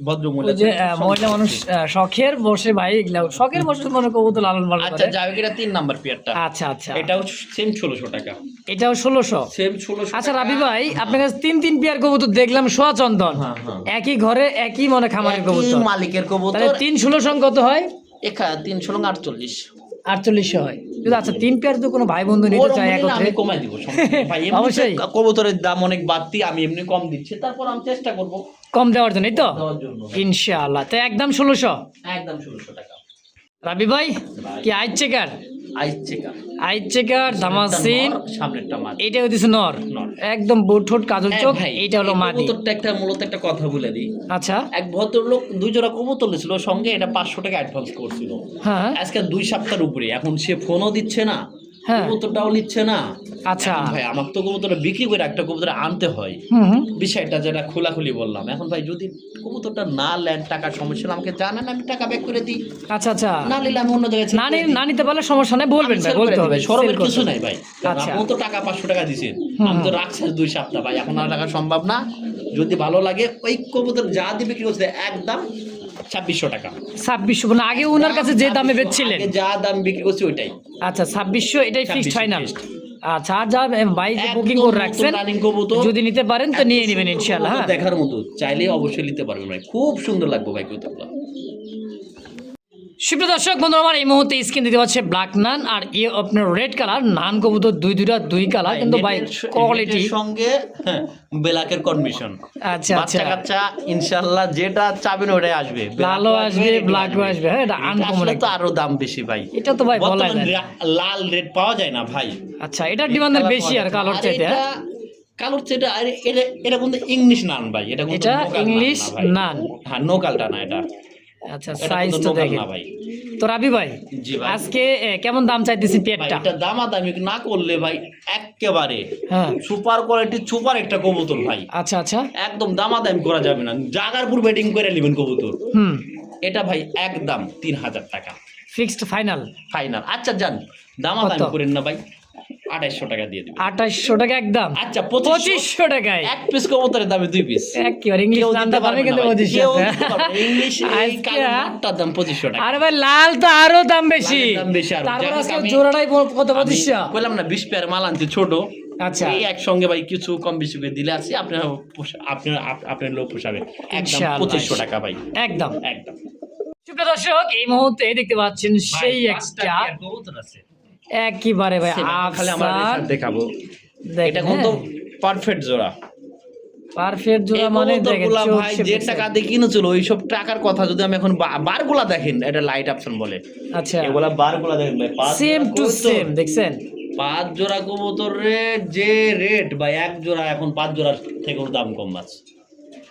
ভদ্র মহিলা। যে মহিলা মানুষ শখের বসে ভাই, এগুলা শখের বসে মনে কবুতর লালন পালন আচ্ছা করে। যাই হোক, এটা 3 নাম্বার পেয়ারটা। আচ্ছা আচ্ছা, এটাও সেম 1600 টাকা। এটাও 1600। সেম 1600। আচ্ছা রাবি ভাই, আপনার কাছে তিন পেয়ার কবুতর দেখলাম সোয়া চন্দন, হ্যাঁ, হ্যাঁ। একই ঘরে একই মনে খামারের কবুতর, মালিকের তাহলে কবুতর। 3-16 কত হয়? 348। 4800 হয়। কিন্তু আচ্ছা 3 পেয়ার তো কোনো ভাই বন্ধু নিতে চায় একত্রে, আমি কমাই দিব, সমস্যা নেই ভাই। অবশ্যই। অবশ্যই কবুতরের দাম অনেক বাড়তি, আমি এমনি কম দিচ্ছি, তারপর আমি চেষ্টা করব কম দেওয়ার জন্যই তো দেওয়ার জন্য। ইনশাআল্লাহ। তো একদম 1600। একদম 1600 টাকা। রাবি ভাই কি আইচ চেকার? আইস চেকার, আইচ চেকার দামাসিন, সামনেরটা মাদি। এইটা হচ্ছে নর, নর। একদম বুটঠোঁট কাজল চোখ, এইটা হলো মাদি। কবুতরটা মূলত একটা কথা বলে দিই। আচ্ছা এক ভদ্রলোক 2 জোড়া কবুতর নিয়েছিল, সঙ্গে এটা 500 টাকা অ্যাডভান্স করছিল। হ্যাঁ আজকে 2 সপ্তাহের উপরে, এখন সে ফোনও দিচ্ছে না, হ্যাঁ কবুতরটাও নিচ্ছে না। আচ্ছা এখন ভাই আমাকে তো কবুতরটা বিক্রি করে একটা কবুতর আনতে হয়। হুম বিষয়টা যেটা খোলাখুলি বললাম। এখন ভাই যদি কবুতরটা না নেন, টাকার সমস্যা হলে আমাকে জানান, আমি টাকা ব্যাক করে দিই। আচ্ছা আচ্ছা, না নিলে আমি অন্য জায়গায় না নিতে পারলে সমস্যা নেই, বলবেন ভাই, বলতে হবে, সরবের sell করতে কিছু হবে। নাই ভাই। আচ্ছা। আপনি তো টাকা 500 টাকা দিছেন, হুম। আমি তো রাখছি 2 সপ্তাহ ভাই, এখন আর টাকা সম্ভব না। যদি ভালো লাগে ওই কবুতর যা দিয়ে বিক্রি করছে একদম 2600 টাকা। 2600 মানে আগে ওনার কাছে যে দামে বেচছিলেন? আগে যা দাম বিক্রি করছে ওইটাই। আচ্ছা 2600, এটাই ফিক্সড 2600 ফাইনাল। fixed। আচ্ছা, আর যা ভাই যে বুকিং একদম করে নতুন রাখছেন, running কবুতর, যদি নিতে পারেন তো এত নিয়ে নেবেন সুন্দর ইনশাআল্লাহ। কবুতর হ্যাঁ দেখার মতো, চাইলে অবশ্যই নিতে পারবেন ভাই, খুব সুন্দর লাগবে ভাই কবুতরগুলো। সুপ্রিয় দর্শক বন্ধুরা, আমার এই মুহূর্তে স্ক্রিন দিতে পারছে ব্ল্যাক নান, আর এ আপনার রেড কালার নান কবুতর, দুই কালার, কিন্তু ভাই কোয়ালিটি নেটের সঙ্গে ব্ল্যাকের কন্ডিশন। আচ্ছা আচ্ছা, বাচ্চা কাচ্চা ইনশাআল্লাহ যেটা চাবেন ওটাই আসবে, লালও আসবে ব্ল্যাকও আসবে, হ্যাঁ এটা আনকমন আসলে তো আরো দাম বেশি ভাই। এটা তো ভাই বলা যায় না। লাল রেড পাওয়া যায় না ভাই। আচ্ছা, এটার ডিমান্ড বেশি আর কালোর চাইতে, হ্যাঁ কালোর চাইতে। আর এটা কিন্তু ইংলিশ নান ভাই, এটা কিন্তু এটা local ইংলিশ না ভাই। নান। হ্যাঁ, নোকালটা না এটা। আচ্ছা, এটা সাইজ কিন্তু তো local দেখেন। না ভাই। তো রাবি ভাই জি ভাই। আজকে কেমন দাম চাইতেছি ভাই পেটটা? এটা দামাদামি না করলে ভাই একেবারে হ্যাঁ সুপার কোয়ালিটি, সুপার একটা কবুতর ভাই, আচ্ছা আচ্ছা, একদম দামাদামি করা যাবে না, জাগারপুর বেটিং করে নেবেন কবুতর। হুম এটা ভাই একদম 3000 টাকা ফিক্সড ফাইনাল। ফাইনাল। আচ্ছা যান, দামাদামি কত? করেন না ভাই, 2800 টাকা দিয়ে দিবেন। 2800 টাকা একদম। আচ্ছা 2500 টাকায় এক পিস কবুতরের দামে 2 পিস। একেবারে ইংলিশ কেউ নামটা দিতে পাবে পারবে কিন্তু না ভাই, 2500 কেউ টাকা। দিতে পারবে না। ইংলিশ এই আজকে কালো মাঠটার দাম 2500 টাকা। আরে ভাই লাল তো আরো দাম বেশি, লালের দাম বেশি আরো। তারপর যাই হোক, আজকে আমি- জোড়াটাই কত আমি 2500। বললাম না 20 পেয়ার মাল আনছি ছোট। আচ্ছা এই একসঙ্গে ভাই কিছু কম বেশি করে দিলে আছে, আপনার আপনার লোক পোষাবে। একদম ইনশাআল্লাহ। 2500 টাকা ভাই, একদম। একদম। সুপ্রিয় দর্শক এই মুহূর্তে দেখতে পাচ্ছেন সেই একটা কবুতর আছে একেবারে ভাই খালি আমার আফসান, রেসার দেখাবো। দেখেন, এটা কিন্তু পারফেক্ট জোড়া। পারফেক্ট জোড়া এই মানে দেখেন কবুতরগুলা চোখ ভাই সে যে দেখছেন। টাকা দিয়ে কিনেছিল ওইসব টাকার কথা যদি আমি এখন বারগুলা দেখেন, এটা লাইট অপশন বলে, আচ্ছা এগুলা বারগুলা দেখেন ভাই, সেম টু সেম দেখছেন। 5 জোড়া কবুতর রে যে রেট ভাই, এক জোড়া এখন 5 জোড়ার থেকেও দাম কম আছে।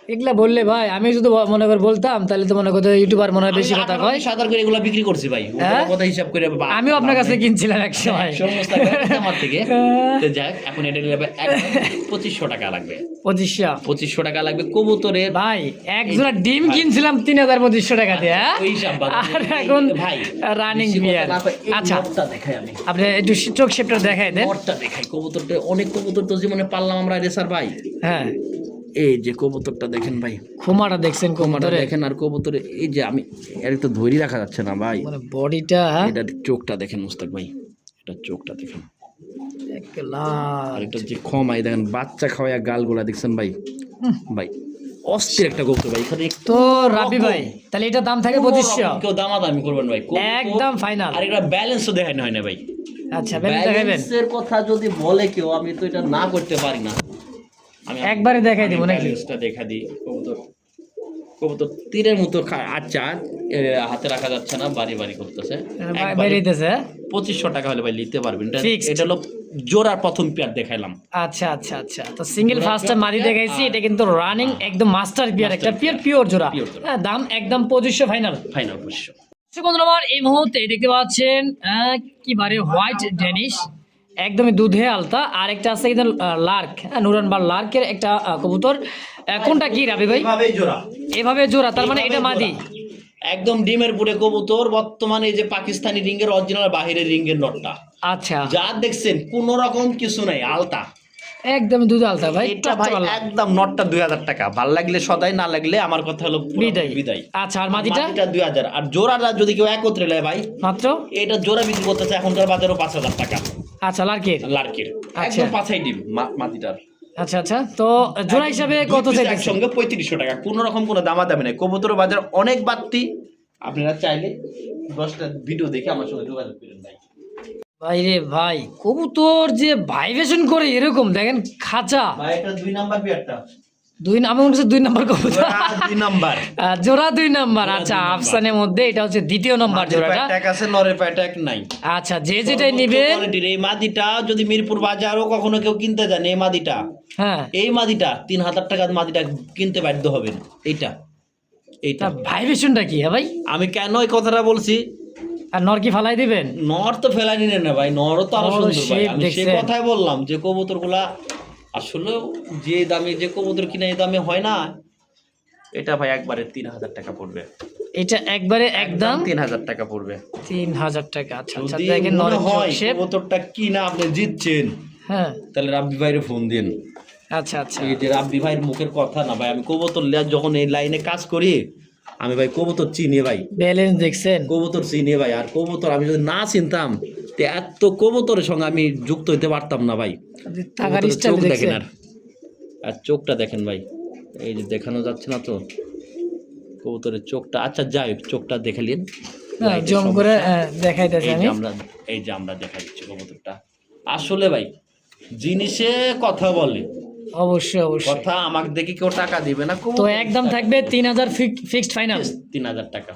এগুলা বললে ভাই আমি শুধু মনে করে বলতাম তাহলে তো মনে করতে ইউটিউবার মনে হয় বেশি কথা কয়। 7,000 করে এগুলো বিক্রি করছি ভাই, হ্যাঁ? কথা হিসাব করে আমিও আপনার কাছে কিনছিলাম এক সময়। সমস্ত আমার থেকে তো যাক, এখন এটা নিলে 2500 টাকা লাগবে, 2500 টাকা লাগবে কবুতরের ভাই। এক জোড়া ডিম কিনছিলাম 3,000-2500 টাকা দিয়ে, হ্যাঁ? ওই হিসাব বাদ দিয়ে। আর এখন ভাই রানিং বেশি কথা বিয়ার। না কই, এই আচ্ছা নটটা দেখাই আমি, আপনি একটু চোখ শেপটা দেখাই দেন। নটটা দেখাই। কবুতরটা অনেক কবুতর তো জীবনে পারলাম আমরা রেসার ভাই। হ্যাঁ এই যে কবুতরটা দেখেন ভাই, খোমাটা দেখছেন কোমাটা কবুতরে, দেখেন, আর কবুতরে এই যে আমি এর তো ধরি রাখা যাচ্ছে না ভাই, মানে বডিটা এটা চোখটা দেখেন মুস্তাক ভাই, এটা চোখটা দেখেন, আর এটা যে খমাই দেখেন, বাচ্চা খাওয়া গালগুলা দেখছেন ভাই, ভাই অস্থির একটা কবুতর ভাই। এখানে তো রাবি ভাই তাহলে এটা দাম থাকে 2500, কেউ দামাদামি করবেন ভাই, একদম ফাইনাল। আর এটা ব্যালেন্সও দেখানো হয় না ভাই। আচ্ছা ব্যালেন্স দেখাবেন, ব্যালেন্সের কথা যদি বলে কেউ, আমি তো এটা না করতে পারি না, আমি একবারে দেখাই দিব নাকি? ব্যালেন্সটা দেখা দিই। কবুতর কবুতর তীরের মতো আচ্ছা, হাতে রাখা যাচ্ছে না, বাড়ি বাড়ি করতেছে। বেরিয়েছে 2500 টাকা হলে ভাই নিতে পারবেন। Fixed. এটা হলো জোড়ার প্রথম পেয়ার দেখাইলাম। আচ্ছা আচ্ছা আচ্ছা, তো সিঙ্গেল ফার্স্টটা মাদি দেখাইছি, এটা কিন্তু রানিং একদম মাস্টার পিয়ার, একটা পিওর জোড়া। হ্যাঁ দাম একদম 2500 ফাইনাল। ফাইনাল 2500। বন্ধুরা আমার এই মুহূর্তে দেখতে পাচ্ছেন কিবারে হোয়াইট ডেনিশ, একদমই দুধে আলতা, আর একটা আছে একদম লার্ক, নুরান বা লার্কের একটা কবুতর। কোনটা কি রাবি ভাই? এইভাবেই জোড়া, এভাবে জোড়া, তার মানে এটা মাদি একদম ডিমের পুরে কবুতর। বর্তমানে এই যে পাকিস্তানি রিঙ্গের অরিজিনাল, বাহিরের রিঙ্গের নটটা আচ্ছা যা দেখছেন কোনো রকম কিছু নাই, আলতা একদম দুধ আলতা ভাই। এটা ভাই একদম নটটা 2000 টাকা, ভাল লাগলে সদাই, না লাগলে আমার কথা হলো বিদায়। বিদায়। আচ্ছা আর মাদিটা? 2000। আর জোড়াটা যদি কেউ একত্রে নেয় ভাই, মাত্র এটা জোড়া বিক্রি করতেছে এখনকার বাজারও 5000 টাকা। আচ্ছা লার্কের, লার্কের আচ্ছা। একদম পাছাই ডিম মাদিটার। আচ্ছা আচ্ছা, তো জোড়া হিসাবে কত চাইতেছেন? সঙ্গে 3500 টাকা, কোনো রকম কোনো দামাদামি নাই। কবুতর বাজার অনেক বাড়তি, আপনারা চাইলে 10টা ভিডিও দেখে আমার সঙ্গে যোগাযোগ করেন ভাই। ভাই রে ভাই, কবুতর যে ভাইব্রেশন করে এরকম দেখেন, খাঁচা ভাই এটা 2 নাম্বার পেয়ারটা, আমি মনে হচ্ছে 2 নাম্বার কবুতর, 2 নাম্বার জোড়া 2 নাম্বার। আচ্ছা আফসানের মধ্যে এটা হচ্ছে দ্বিতীয় নাম্বার জোড়াটা। প্যাটাক আছে, নরের প্যাটাক নাই। আচ্ছা যে যেটাই নিবে, কোয়ালিটির এই মাদিটা যদি মিরপুর বাজারও কখনো কেউ কিনতে যান, এই মাদিটা, হ্যাঁ এই মাদিটা 3000 টাকা মাদিটা কিনতে বাধ্য হবেন। এইটা ভাইব্রেশনটা কি? হ্যাঁ ভাই, আমি কেন এই কথাটা বলছি, আর নর কি ফালাই দিবেন? নর তো ফেলাই নিলেন না ভাই, নরও তো আরো নরও সুন্দর ভাই। shape আমি সে দেখছেন? কথাই বললাম যে কবুতর গুলা আসলে যে দামে, যে কবুতর কিনা এই দামে হয় না, এটা ভাই একবারে 3000 টাকা পড়বে। এটা একবারে একদম 3000 টাকা পড়বে 3000 টাকা। আচ্ছা আচ্ছা যদি দেখেন মনে নরের হয় শেপ, কবুতরটা কিনা আপনি জিতছেন, হ্যাঁ তাহলে রাব্বি ভাইরে ফোন দিন। আচ্ছা আচ্ছা, এই যে রাব্বি ভাইয়ের মুখের কথা না ভাই, আমি কবুতর যখন এই লাইনে কাজ করি, আমি ভাই কবুতর চিনি ভাই, ব্যালেন্স দেখছেন? কবুতর চিনি ভাই। আর কবুতর আমি যদি না চিনতাম, তো এত কবুতরের সঙ্গে আমি যুক্ত হইতে পারতাম না ভাই। টাকার কবুতরের স্টাইল চোখ দেখেন, দেখছেন? আর চোখটা দেখেন ভাই, এই যে দেখানো যাচ্ছে না তো কবুতরের চোখটা। আচ্ছা যাই হোক, চোখটা দেখে নিন, হ্যাঁ জম করে দেখাইতেছি আমি। এই যে আমরা দেখা দিচ্ছি কবুতরটা। আসলে ভাই জিনিসে কথা বলে, অবশ্যই অবশ্যই। কথা আমাকে দেখে কেউ টাকা দিবে না। তো একদম থাকবে 3000 ফিক্সড ফাইনাল, 3000 টাকা।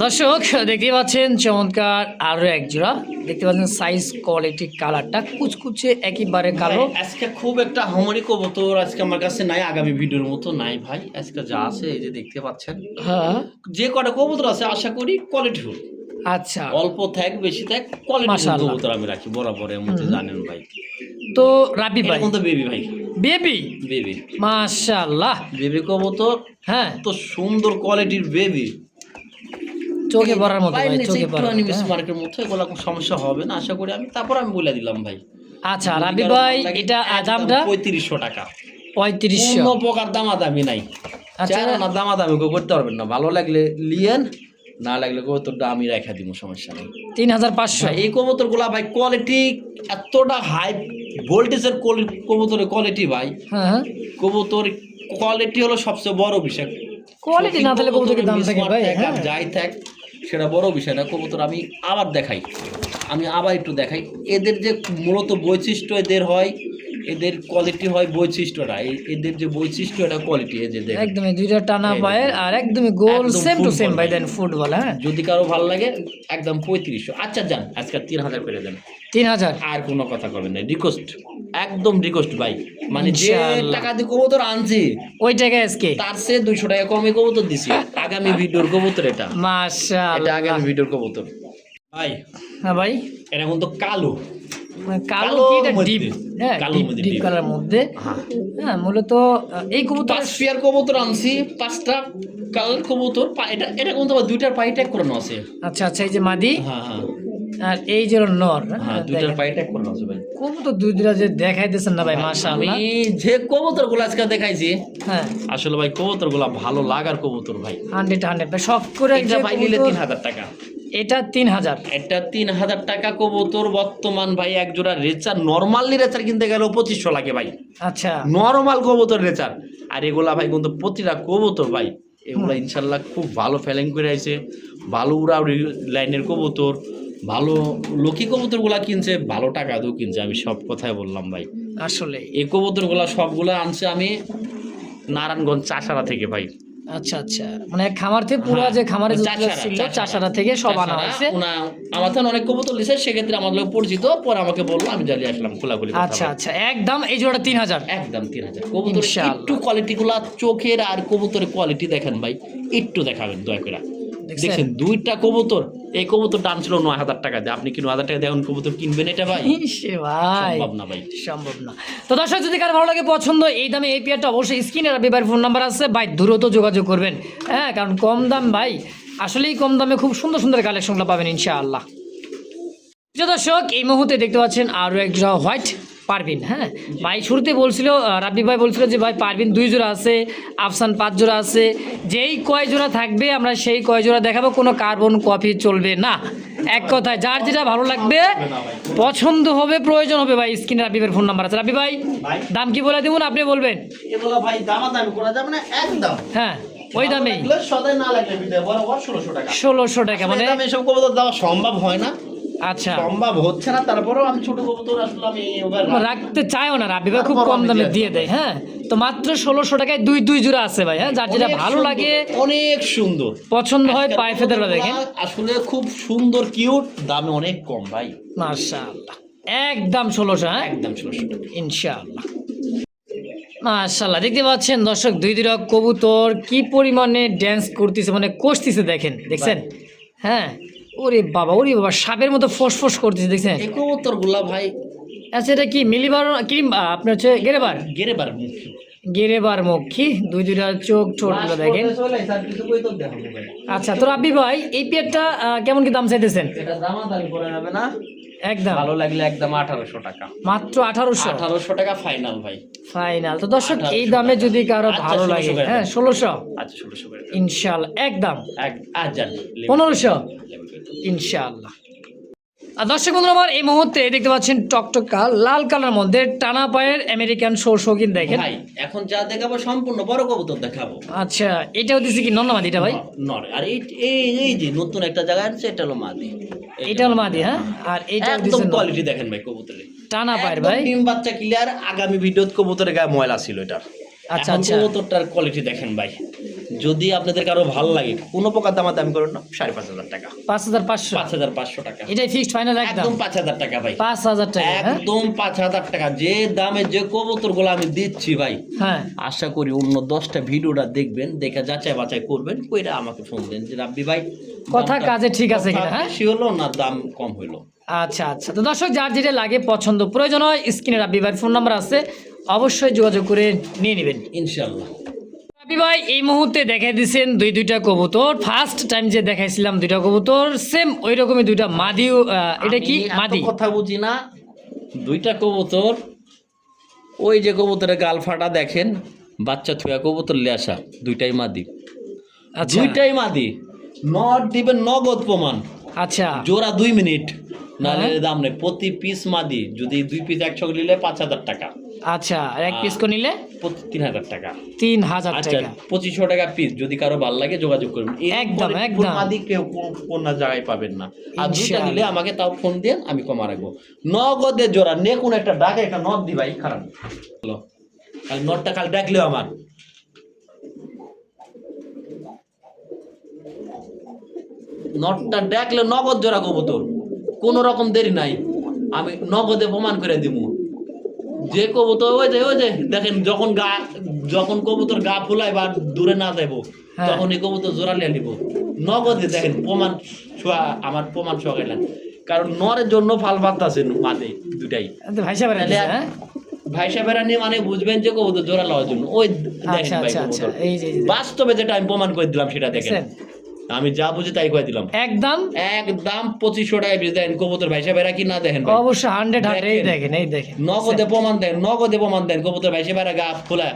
দর্শক দেখতে পাচ্ছেন চমৎকার আরো এক জোড়া, দেখতে পাচ্ছেন সাইজ কোয়ালিটি কালারটা কুচকুচে একেবারে কালো। ভাই, আজকে খুব একটা হামারি কবুতর আজকে আমার কাছে নাই, আগামী ভিডিওর মতো নাই ভাই। আজকে যা আছে এই যে দেখতে পাচ্ছেন, হ্যাঁ যে কটা কবুতর আছে আশা করি কোয়ালিটিফুল। আচ্ছা অল্প থাক বেশি থাক, কোয়ালিটিফুল মাশাআল্লাহ। কবুতর আমি রাখি বরাবরের মধ্যে, জানেন ভাই। তো রাবি ভাই, এখন তো বেবি ভাই, বেবি বেবি মাশাআল্লাহ, বেবি কবুতর হ্যাঁ তো সুন্দর কোয়ালিটির বেবি, চোখে পড়ার মতো ভাই, চোখে পড়ার মতো, হ্যাঁ। মার্কের মধ্যে এগুলো কোনো সমস্যা হবে না আশা করি আমি। তারপর আমি বলে দিলাম ভাই। আচ্ছা রাবি ভাই, এটা দামটা 3500 টাকা, 3500। কোনো প্রকার দামাদামি নাই। আচ্ছা চার না দামাদামি কেউ করতে পারবেন না, ভালো লাগলে লিয়েন, না লাগলে কবুতরটা আমি রেখে দিব, সমস্যা নেই। 3500। এই কবুতর গুলা ভাই কোয়ালিটি এতটা হাই ভোল্টেজের কবুতরের কোয়ালিটি ভাই, হ্যাঁ কবুতর কোয়ালিটি হলো সবচেয়ে বড় বিষয়। কোয়ালিটি না থাকলে কবুতরের দাম থাকে ভাই, হ্যাঁ যাই থাক সেটা বড় বিষয় না। কবুতর আমি আবার দেখাই, আমি আবার একটু দেখাই, এদের যে মূলত বৈশিষ্ট্য এদের হয়, এদের কোয়ালিটি হয় বৈশিষ্ট্যটা, এদের যে বৈশিষ্ট্য এটা কোয়ালিটি এই যে দেখেন। একদমই দুইটা টানা পায়ের আর একদমই গোল একদম সেম টু সেম ফুটবল ভাই ভাই। দেন ফুটবল। হ্যাঁ যদি কারো ভালো লাগে একদম 3500। আচ্ছা যান আজকে 3000 করে দেন, 3000 আর কোনো কথা করবেন না, রিকোয়েস্ট, একদম রিকোয়েস্ট ভাই। মানে যে ইনশাআল্লাহ। টাকা দিয়ে কবুতর আনছি ওই টাকা আজকে তার চেয়ে 200 টাকা কমে কবুতর দিছি। আগামী ভিডিওর কবুতর এটা, এটা মাশাআল্লাহ। আগামী ভিডিওর কবুতর ভাই। হ্যাঁ ভাই এটা কিন্তু কালো, মানে কালো কালোর কি এটা মধ্যে। ডিপ, হ্যাঁ কালোর ডিপ মধ্যে, ডিপ ডিপ। কালার মধ্যে। হ্যাঁ। হ্যাঁ মূলত এই কবুতর 5 পেয়ার কবুতর আনছি, 5টা কালার কবুতর। এটা এটা কিন্তু আবার 2টার পাই ট্যাগ করানো আছে। আচ্ছা আচ্ছা এই যে মাদি হ্যাঁ হ্যাঁ আর এই যে হলো নর। হ্যাঁ, 2টার পাই ট্যাগ করানো আছে ভাই। কবুতর দুইটা যে দেখাইতেছেন না ভাই আমি মাশাআল্লাহ। যে কবুতর গুলো আজকে দেখাইছি হ্যাঁ আসলে ভাই কবুতর গুলা ভালো লাগার কবুতর ভাই। 100 ভাই শখ করে এটা যে ভাই নিলে কবুতর- 3000 টাকা, এটা 3000। এটা 3000 টাকা কবুতর। বর্তমান ভাই এক জোড়া রেচার, নরমালি রেচার কিনতে গেলেও 2500 লাগে ভাই, আচ্ছা নরমাল কবুতর রেচার। আর এগুলা ভাই কিন্তু প্রতিটা কবুতর ভাই এগুলা ইনশাল্লাহ খুব ভালো ফেলিং করে আছে, ভালো উড়া লাইনের কবুতর, ভালো লক্ষ্মী কবুতর গুলা কিনছে, ভালো টাকা দিয়েও কিনছে। আমি সব কথাই বললাম ভাই। আসলে এই কবুতর গুলা সবগুলা আনছে আমি নারায়ণগঞ্জ চাষারা থেকে ভাই। আচ্ছা আচ্ছা মানে খামার থেকে পুরো হ্যাঁ, যে খামারে যে চাষারা, ছিল চাষারা। চাষারা থেকে সব আনা চাষারা, হয়েছে। আমার তো অনেক কবুতর লিছে, সেক্ষেত্রে আমার লোক পরিচিত, পরে আমাকে বললো, আমি জ্বালিয়ে আসলাম খোলাখুলি কথা আচ্ছা বলে। আচ্ছা একদম এই জোড়া 3000। একদম 3000 কবুতর। ইনশাআল্লাহ। একটু কোয়ালিটি গুলা চোখের আর কবুতরের কোয়ালিটি দেখেন ভাই, একটু দেখাবেন দয়া করে। দেখছেন? দেখছেন 2টা কবুতর, এই কবুতর দাম ছিল 9000 টাকা দিয়ে। আপনি কি 9000 টাকা দিয়ে এখন কবুতর কিনবেন এটা ভাই? ইসে ভাই সম্ভব না ভাই। সম্ভব না। তো দর্শক যদি কারো ভালো লাগে পছন্দ এই দামে এই পেয়ারটা অবশ্যই স্ক্রিনে রাব্বি ভাইয়ের ফোন নাম্বার আছে ভাই, দ্রুত যোগাযোগ করবেন। হ্যাঁ কারণ কম দাম ভাই, আসলেই কম দামে খুব সুন্দর সুন্দর কালেকশনগুলো পাবেন ইনশাআল্লাহ। প্রিয় দর্শক এই মুহূর্তে দেখতে পাচ্ছেন আরও এক জোড়া হোয়াইট পারবিন। হ্যাঁ ভাই শুরুতে বলছিল, রাব্বি ভাই বলছিল যে ভাই পারবিন 2 জোড়া আছে, আফসান 5 জোড়া আছে, যেই কয় জোড়া থাকবে আমরা সেই কয় জোড়া দেখাবো, কোনো কার্বন কপি চলবে না। এক কথায় যার যেটা ভালো লাগবে পছন্দ হবে প্রয়োজন হবে ভাই স্ক্রিনে রাব্বি ভাইয়ের ফোন নাম্বার আছে। রাব্বি ভাই ভাই। দাম কি বলে দিবেন আপনি বলবেন? এগুলা ভাই দামাদামি করা যাবে না, একদম হ্যাঁ ওই দামেই সদাই না লাগলে বিদায় বরাবর 1600 টাকা। 1600 টাকা মানে দামে এসব কবুতর দেওয়া সম্ভব হয় না, আচ্ছা সম্ভব হচ্ছে না। তারপরেও আমি ছোট কবুতর আসলে আমি ওভার রাখতে চাইও না রাব্বি ভাই, খুব তারপরও কম আমি দামে দিয়ে দিয়ে দেয়। হ্যাঁ তো মাত্র 1600 টাকায় দুই জোড়া আছে ভাই। হ্যাঁ যার যেটা অনেক ভালো সুন্দর, লাগে অনেক সুন্দর পছন্দ হয় আজকের পায়ে ফেদারটা দেখেন কবুতরগুলা আসলে খুব সুন্দর, কিউট, দামে অনেক কম ভাই, মাশাআল্লাহ একদম 1600। হ্যাঁ একদম 1600 টাকা। ইনশাআল্লাহ মাশাআল্লাহ। দেখতে পাচ্ছেন দর্শক দুইটা কবুতর কি পরিমাণে ড্যান্স করতেছে, মানে কষতেছে দেখেন, দেখছেন? হ্যাঁ ওরে বাবা সাপের মতো ফোঁস করতেছে দেখছেন? এই কবুতর গুলা ভাই আচ্ছা এটা কি মিলিবার ক্রিম আপনার হচ্ছে গেরেবার গেরেবার গেরেবার মুখী দুইটা চোখ ঠোঁটগুলো দেখেন। আচ্ছা তো রাব্বি ভাই এই পেয়ারটা কেমন কি দাম চাইতেছেন? এটা দামাদামি করা যাবে না, একদম ভালো লাগলে একদম 1800 টাকা, মাত্র 1800 1800 টাকা ফাইনাল ভাই, ফাইনাল। তো দর্শক এই দামে যদি কারো আচ্ছা, ভালো 1600 লাগে করে হ্যাঁ দেন। 1600 আচ্ছা 1600 করে দেন। ইনশাআল্লাহ একদম জান 1500 ইনশাআল্লাহ। আর দর্শক বন্ধুরা আমার এই মুহূর্তে দেখতে পাচ্ছেন টকটকা লাল কালার মধ্যে টানা পায়ের আমেরিকান শৌখিন দেখেন। ভাই এখন যা দেখাবো সম্পূর্ণ বড় কবুতর দেখাবো। আচ্ছা এটাও দিছি কি নন্নামাদিটা ভাই? নরে। আর এই এই যে নতুন একটা জায়গা আছে, এটা হলো মাদি, এটা হলো মাদি। হ্যাঁ আর এটা একদম দিছেন কোয়ালিটি দেখেন ভাই কবুতরের, টানা পায়ের একদম ভাই। ডিম বাচ্চা ক্লিয়ার। আগামী ভিডিওতে কবুতরের গায়ে ময়লা ছিল এটা। আচ্ছা, এখন আচ্ছা। কবুতরটার কোয়ালিটি দেখেন ভাই, যদি আপনাদের কারো ভালো লাগে কোনো প্রকার দামাদামি করুন না, 5500 টাকা, 5500 5500 টাকা, এটাই ফিক্সড ফাইনাল একদম একদম 5000 টাকা ভাই, 5000 টাকা। হ্যাঁ একদম 5000 টাকা। যে দামে যে কবুতর গুলো আমি দিচ্ছি ভাই, হ্যাঁ আশা করি অন্য 10টা ভিডিওটা দেখবেন, দেখে যাচাই বাছাই করবেন, কইরা আমাকে ফোন দেন যে রাব্বি ভাই কথা দামটা কাজে ঠিক আছে কথা কিনা। হ্যাঁ বেশি হলো না দাম কম হলো। আচ্ছা আচ্ছা তো দর্শক যার যেটা লাগে পছন্দ প্রয়োজন হয় স্ক্রিনে রাব্বি ভাইয়ের ফোন নাম্বার আছে, অবশ্যই যোগাযোগ করে নিয়ে নেবেন ইনশাআল্লাহ। রাব্বি ভাই এই মুহূর্তে দেখাই দিয়েছেন দুইটা কবুতর, ফার্স্ট টাইম যে দেখাইছিলাম দুইটা কবুতর সেম ওই রকমই দুইটা মাদিও। এটা কি আমি এত মাদি? কথা বুঝি না, 2টা কবুতর, ওই যে কবুতরের গাল ফাটা দেখেন, বাচ্চা থুয়া কবুতর লে আসা, 2টাই মাদি, আচ্ছা 2টাই মাদি। নট দিবেন নগদ প্রমাণ, আচ্ছা জোড়া 2 মিনিট, নাহলে হ্যাঁ। দাম নেই। প্রতি পিস মাদি, যদি 2 পিস 100 নিলে 5000 টাকা, আচ্ছা, আর এক পিস করে নিলে 3000 টাকা। 3000 আচ্ছা, টাকা। 2500 টাকা পিস। যদি কারো ভালো লাগে যোগাযোগ করবেন। একদম, একদম। মাদি কেউ কোন জায়গায় পাবেন না। আর দুইটা ইনশাআল্লাহ। নিলে আমাকে তাও ফোন দেন, আমি কমা রাখবো। নগদে জোড়া নে, কোন একটা ডাকে একটা নট দি ভাই, খারাপ হলো কাল নটটা কাল ডাকলেও আমার নটটা ডাকলে নগদ জোড়া কবুতর, কোনো রকম দেরি নাই, আমি নগদে প্রমাণ করে দিব। যে কবুতর ওই যে দেখেন, যখন কবুতর গা ফুলায় বা দূরে না যাবো, হ্যাঁ। তখন এই কবুতর জোড়া লিয়ে নিব নগদে। দেখেন প্রমাণ আমার প্রমাণ সকাইলেন, কারণ নরের জন্য ফাল বাড়তেছে মাঝে দুটাই। ভাই সাহেব ভাই সাহেবেরা নিয়ে মানে বুঝবেন যে কবুতর জোড়া লওয়ার জন্য। ওই দেখেন আচ্ছা ভাই আচ্ছা আচ্ছা, কবুতর এই যে বাস্তবে যেটা আমি প্রমাণ করে দিলাম সেটা দেখেন। আমি যা বুঝি তাই কয়ে দিলাম। একদম 2500 টাকা পিস দেন কবুতর। ভাই সাহেবেরা কি না দেখেন ভাই? অবশ্যই 100 এই দেখেন, এই দেখেন নগদে প্রমাণ দেন কবুতর। ভাই সাহেবেরা গা খোলা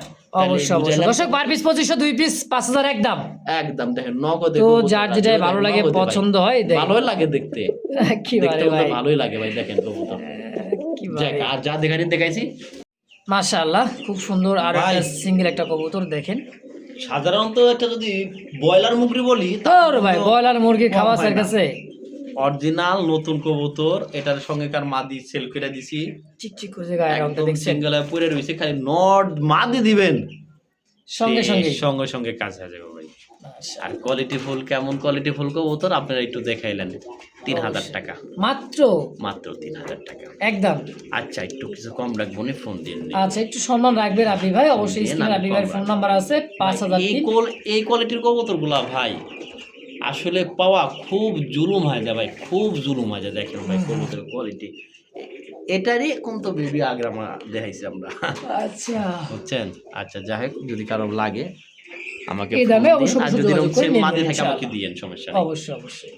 অবশ্যই অবশ্যই। দর্শক পার পিস 2500, 2 পিস 5000 একদম। একদম দেখেন নগদে। তো যার যেটা ভালো লাগে পছন্দ হয় দেখেন। ভালোই লাগে দেখতে, কি দেখতে ভাই, ভালোই লাগে ভাই। দেখেন কবুতর কি যাক, আর যা দেখাইছি মাশাআল্লাহ, খুব সুন্দর। আর ভাই। একটা সিঙ্গেল একটা কবুতর দেখেন। সাধারণত একটা যদি ব্রয়লার মুরগি বলি, তোর ভাই ব্রয়লার মুরগি খাওয়া স্যার কাছে অরিজিনাল নতুন কবুতর। এটার সঙ্গেকার মাদি সেল করে দিছি, চিকচিক করে গায়ের রংটা দেখছেন, সিঙ্গেল পরে রয়েছে। খালি নট মাদি দিবেন, সঙ্গে সঙ্গে সঙ্গে সঙ্গে কাজ হয়ে যাবে ভাই। আর কোয়ালিটি ফুল, কেমন কোয়ালিটি ফুল কবুতর আপনারা একটু দেখাইলেন। 3000 টাকা মাত্র 3000 টাকা একদম। আচ্ছা, একটু কিছু কম রাখবো নি, ফোন দিন। আচ্ছা, একটু সম্মান রাখবেন আপনি ভাই, অবশ্যই স্ক্রিনে আপনি ভাই ফোন নাম্বার আছে। 5000 এই কোয়ালিটির কবুতর গুলা ভাই আসলে পাওয়া খুব জুলুম হয়ে যায় ভাই, খুব জুলুম হয়ে যায়। দেখেন ভাই কবুতরের কোয়ালিটি, এটারই কোন তো বেবি আগ্রামা দেখাইছি আমরা। আচ্ছা বুঝছেন? আচ্ছা, যাই হোক, যদি কারো লাগে আমাকে এই ফোন দামে দিন। অবশ্যই আর যদি যোগাযোগ এরকম করে সেম নিয়ে মাদি নেবেন থাকে আমাকে ইনশাআল্লাহ। দিয়েন, সমস্যা নেই। অবশ্যই অবশ্যই।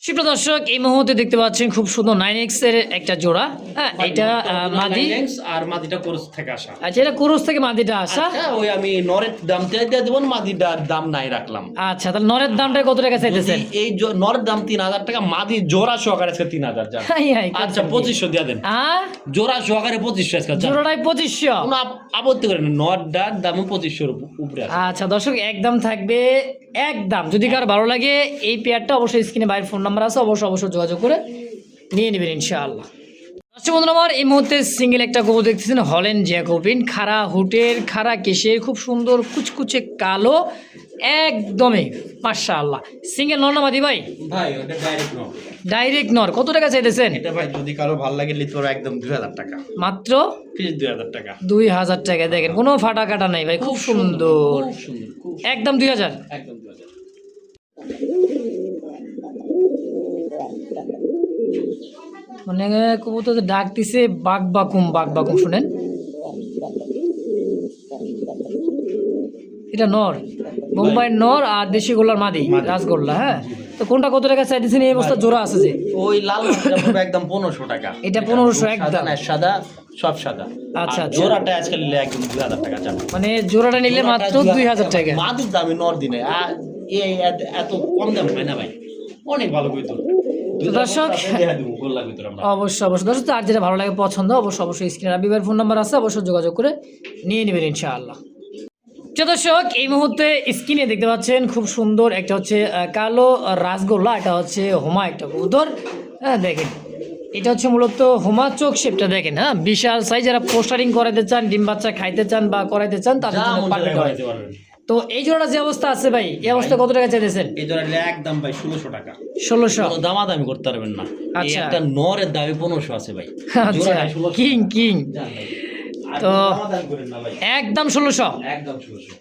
সুপ্রিয় দর্শক, এই মুহূর্তে দেখতে পাচ্ছেন খুব সুন্দর 9X এর একটা জোড়া। হ্যাঁ, এটা মাদি, আর মাদিটা কোর্স থেকে আসা। আচ্ছা এটা কোরস থেকে মাদিটা আসা। আচ্ছা, ওই আমি নরের দাম দিয়ে দেবো, মাদিটার দাম নাই রাখলাম। আচ্ছা, তাহলে নরের দামটা কত টাকা চাইতেছেন? এই নরের দাম 3000 টাকা, মাদি জোড়া সহকারে আজকে 3000 যান। হাই হাই, আচ্ছা 2500 দিয়ে দেন, জোড়া সহকারে 2500 আজকে যান। জোড়াটাই 2500। কোনো আপত্তি করেন না, নরটার দাম 2500 উপরে আছে। আচ্ছা দর্শক, একদম থাকবে একদম। যদি কারো ভালো লাগে এই পেয়ারটা, অবশ্যই স্ক্রিনে বাইরের ফোন নাম্বার আছে, অবশ্যই যোগাযোগ করে নিয়ে নেবেন ইনশাআল্লাহ। দর্শক বন্ধুরা আমার, এই মুহূর্তে সিঙ্গেল একটা কবুতর দেখতেছেন, হল্যান্ড জ্যাকোবিন, খাড়া হুটের, খাড়া কেশের, খুব সুন্দর কুচকুচে কালো, একদমই মাশাআল্লাহ। সিঙ্গেল নর না মাদি ভাই? ভাই ওটা ডাইরেক্ট নর। ডাইরেক্ট নর। কত টাকা চাইতেছেন? এটা ভাই যদি কারো ভালো লাগে নিতে পারো, একদম 2000 টাকা মাত্র পিস, 2000 টাকা। 2000 টাকা। দেখেন কোনো ফাটা কাটা নাই ভাই, খুব সুন্দর, খুব সুন্দর, খুব একদম 2000। একদম 2000। মানে কবুতর ডাক দিছে বাঘ বাকুম, বাঘ বাকুম। শুনেন, এটা নর, বোম্বাইয়ের নর, আর দেশি গোল্লার মাদি, রাজগোল্লা। হ্যাঁ, তো কোনটা কত টাকা চাইতেছেন? এই অবস্থা জোড়া আছে যে ওই লাল মাছটা পড়বে একদম 1500 টাকা। এটা 1500 একদম। সাদা না, সাদা, সব সাদা। আচ্ছা, আর আচ্ছা। জোড়াটা আজকাল নিলে একদম 2000 টাকা যাবে। মানে জোড়াটা নিলে মাত্র 2000 টাকা। মাদুর দামে নর দিনে এই এত কম দাম হয় না ভাই, অনেক ভালো কইতো। দর্শক অবশ্যই দর্শক, আর যেটা ভালো লাগে পছন্দ, অবশ্যই স্ক্রিনে রাবিবার ফোন নাম্বার আছে, অবশ্যই যোগাযোগ করে নিয়ে নেবেন ইনশাআল্লাহ। দর্শক, এই মুহূর্তে স্ক্রিনে দেখতে পাচ্ছেন খুব সুন্দর একটা হচ্ছে কালো রাসগোল্লা, এটা হচ্ছে হোমা একটা কবুতর। হ্যাঁ দেখেন, এটা হচ্ছে মূলত হোমা চোখ শেপটা দেখেন। হ্যাঁ, বিশাল সাইজ। যারা পোস্টারিং করাইতে চান, ডিম বাচ্চা খাইতে চান বা করাইতে চান, তাদের জন্য পারফেক্ট হয়। তো এই জোড়াটা যে অবস্থা আছে ভাই, এই অবস্থা কত টাকা চাইতেছেন? এই জোড়া একদম ভাই 1600 টাকা। 1600? কোনো দামাদামি করতে পারবেন না। আচ্ছা, একটা নরের দামে 1500 আছে ভাই। আচ্ছা, কিং কিং। তো দামাদামি করেন না ভাই, একদম 1600। একদম 1600।